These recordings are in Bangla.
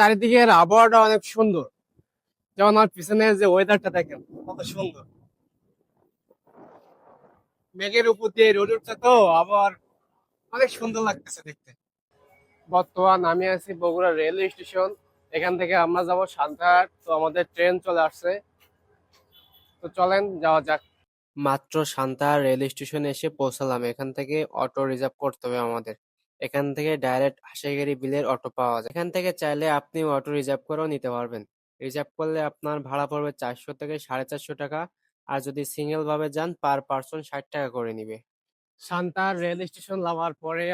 চারিদিকের আবহাওয়াটা অনেক সুন্দর। যেমন আমার পিছনে যে ওয়েদারটা দেখেন কত সুন্দর। মেঘের উপর দিয়ে রোদ উঠছে তো আবার অনেক সুন্দর লাগতেছে দেখতে। বর্তমান আমি আছি বগুড়া রেলওয়ে স্টেশন। এখান থেকে আমরা যাব সান্তাহার। তো আমাদের ট্রেন চলে আসছে, তো চলেন যাওয়া যাক। মাত্র সান্তাহার রেল স্টেশনে এসে পৌঁছালাম। এখান থেকে অটো রিজার্ভ করতে হবে আমাদের। এখান থেকে ডাইরেক্ট হাসাইগাড়ি বিলের অটো পাওয়া যায়। এখান থেকে চাইলে আপনি অটো রিজার্ভ করেও নিতে পারবেন। রিজার্ভ করলে আপনার ভাড়া পড়বে 400 থেকে 450 টাকা। আর যদি সিঙ্গেল ভাবে যান পার পার্সন 60 টাকা করে নিবে। সান্তাহার রেল স্টেশন নামার পরে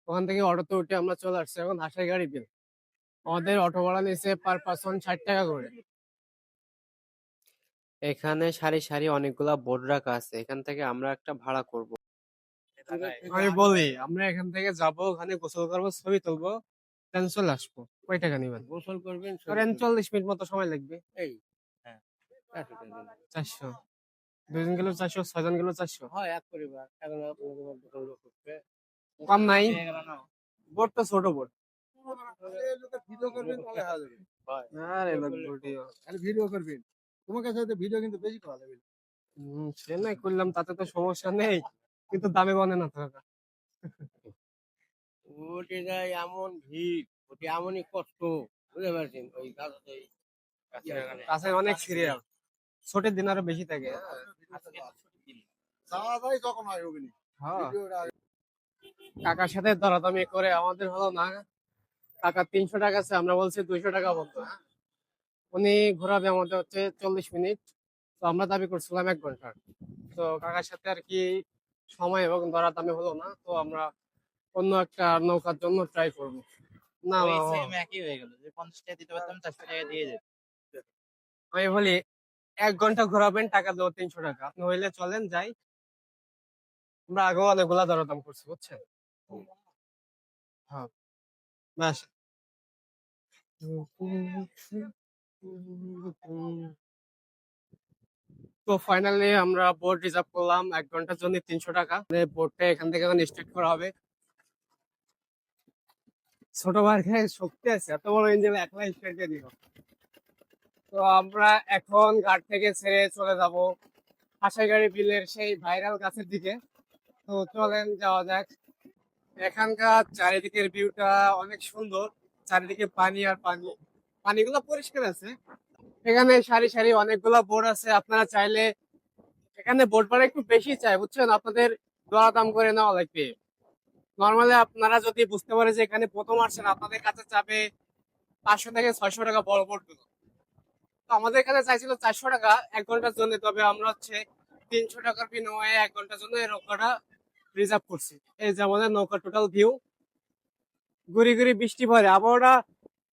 ওখান থেকে অটোতে উঠে আমরা চলে আসছি এখন হাসাইগাড়ি বিল। আমাদের অটো ভাড়া নিয়েছে পার পার্সন 60 টাকা করে। এখানে সারি সারি অনেকগুলা বোর্ড রাখা আছে, এখান থেকে আমরা একটা ভাড়া করব। আমি বলি আমরা এখান থেকে যাব, ওখানে গোসল করবো, ছবি তুলবো, দেন চলে আসবো। কয় টাকা নিবেন? গোসল করবেন ধরেন 40 মিনিট মতো সময় লাগবে। এই হ্যাঁ 400, 2 জন গেলে 400, 6 জন গেলে 400। হয় এক পরিবার এখন আপনাদের গোসল করতে কম নাই? হয়ে গেল না বোর্ড তো ছোট বোর্ড। ভিডিও করবেন তাহলে হয়ে যাবে আরে লোক ভিডিও, খালি ভিডিও করবেন তোমার কাছে হয়তো ভিডিও কিন্তু বেশি করা যাবে সে নাই করলাম, তাতে তো সমস্যা নেই, কিন্তু দামে বনে না তো কাকা। ওটি যায় এমন ভিড় ওটি এমনই কষ্ট বুঝতে পারছেন ওই কাছে অনেক সিরিয়াল, ছোটের দিন আরো বেশি থাকে। যাওয়া যায় যখন হয় ওগুলি হ্যাঁ, কাকার সাথে দরাদরি করে আমাদের হলো না। কাকা 300 টাকা আছে, আমরা বলছি 200 টাকা বলতো। উনি ঘোরাবে আমাদের হচ্ছে 40 মিনিট, তো আমরা দাবি করছিলাম 1 ঘন্টা। তো কাকার সাথে আর কি সময় এবং দরাদামি হলো না, তো আমরা অন্য একটা নৌকার জন্য ট্রাই করবো। না ওই না, সেম একই হয়ে গেল যে 50 টাকা দিতে পারতাম 400 টাকা দিয়ে যেত আমি বলি 1 ঘন্টা ঘোরাবেন, টাকা দেবো 300 টাকা, আপনি হইলে চলেন যাই। আমরা আগেও অনেকগুলা দরদাম করছি বুঝছেন। হ্যাঁ ব্যাস। তো ফাইনালি আমরা বোট রিজার্ভ করলাম 1 ঘন্টার জন্য 300 টাকা। বোটটা এখান থেকে এখন স্টার্ট করা হবে। ছোট ভাইয়ের গায়ে শক্তি আছে, এত বড় ইঞ্জিন একলা স্টার্ট দিয়ে দিল। তো আমরা এখন ঘাট থেকে ছেড়ে চলে যাব হাসাইগাড়ি বিলের সেই ভাইরাল গাছের দিকে। তো চলেন যাওয়া যাক। এখানকার চারিদিকের ভিউটা অনেক সুন্দর, চারিদিকে পানি আর পানি, পানিগুলো পরিষ্কার আছে। এখানে সারি সারি অনেকগুলা বোট আছে, আপনারা চাইলে এখানে বোট ভাড়া একটু বেশি চাই বুঝছেন, আপনাদের দরদাম করে নেওয়া লাগবে। নর্মালি আপনারা যদি বুঝতে পারেন যে এখানে প্রথম আসছেন, আপনাদের কাছে চাবে 500 থেকে 600 টাকা বড় বোট গুলো। তো আমাদের এখানে চাইছিল 400 টাকা 1 ঘন্টার জন্য, তবে আমরা হচ্ছে 300 টাকার বিনিময়ে 1 ঘন্টার জন্য এই নৌকাটা রিজার্ভ করছি। এই যে আমাদের নৌকা টোটাল ভিউ, গুড়ি গুড়ি বৃষ্টি পড়ে, আবহাওয়াটা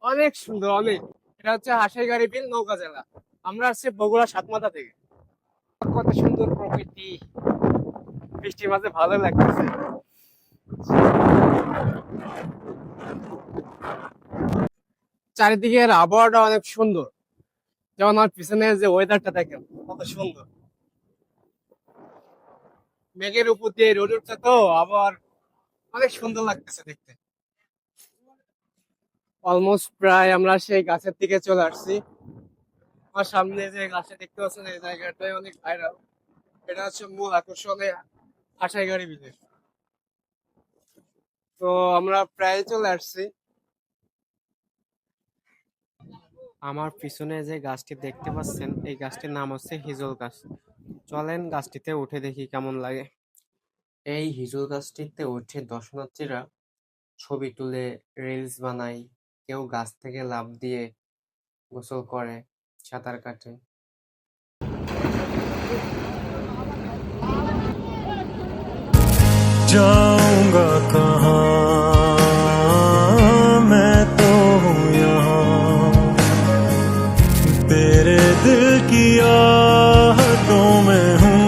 অনেক সুন্দর অনেক। এটা হচ্ছে হাসাইগাড়ি বিল নৌকা জেলা, আমরা আসছি বগুড়া সাতমাথা থেকে। কত সুন্দর প্রকৃতি, বৃষ্টির মাঝে ভালো লাগতেছে। চারিদিকের আবহাওয়াটা অনেক সুন্দর। যেমন আমার পিছনে যে ওয়েদারটা দেখেন কত সুন্দর। মেঘের উপর দিয়ে রোদ উঠছে তো আবার অনেক সুন্দর লাগতেছে দেখতে। অলমোস্ট প্রায় আমরা সেই গাছের দিকে চলে আসছি। আমার সামনে যে গাছটা দেখতে পাচ্ছেন এই জায়গাটাই অনেক ভাইরাল। এটা হচ্ছে মূল আকর্ষণে হাসাইগাড়ি বিলের। তো আমরা প্রায় চলে আসছি। আমার পিছনে যে গাছটি দেখতে পাচ্ছেন এই গাছটির নাম হচ্ছে হিজল গাছ। চলেন গাছটিতে উঠে দেখি কেমন লাগে। এই হিজল গাছটিতে উঠে দর্শনার্থীরা ছবি তুলে রিলস বানায়, কেউ গাছ থেকে লাফ দিয়ে গোসল করে, সাঁতার কাটে। जाऊंगा कहाँ मैं तो हूँ यहाँ तेरे दिल की आहटों में हूँ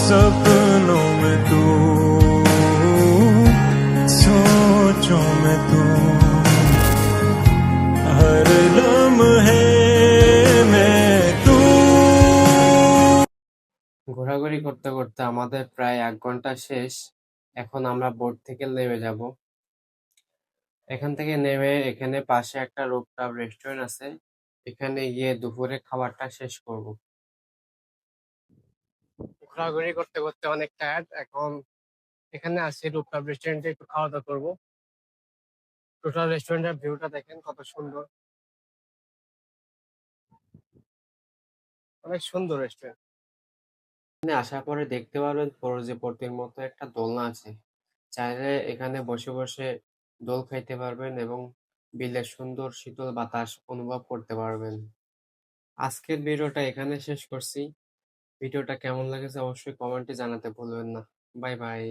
सपनों में तू सोचों में तू हर लम्हे ঘোরাঘুরি করতে করতে আমাদের প্রায় 1 ঘন্টা শেষ। এখন আমরা বোট থেকে নেমে যাব। এখান থেকে নেমে এখানে পাশে একটা রুফটপ রেস্টুরেন্ট আছে, এখানে গিয়ে দুপুরে খাবারটা শেষ করব। ঘোরাঘুরি করতে করতে অনেক টায়ার্ড, এখন এখানে আসি রুফটপ রেস্টুরেন্টে একটু খাওয়া দাওয়া করবো। টোটাল রেস্টুরেন্টের ভিউটা দেখেন কত সুন্দর, অনেক সুন্দর রেস্টুরেন্ট। এখানে আসার পরে দেখতে পারবেন প্রজাপতির মতো একটা দোলনা আছে, চাইলে এখানে বসে বসে দোল খাইতে পারবেন এবং বিলের সুন্দর শীতল বাতাস অনুভব করতে পারবেন। আজকের ভিডিওটা এখানে শেষ করছি। ভিডিওটা কেমন লাগেছে অবশ্যই কমেন্টে জানাতে ভুলবেন না। Bye bye.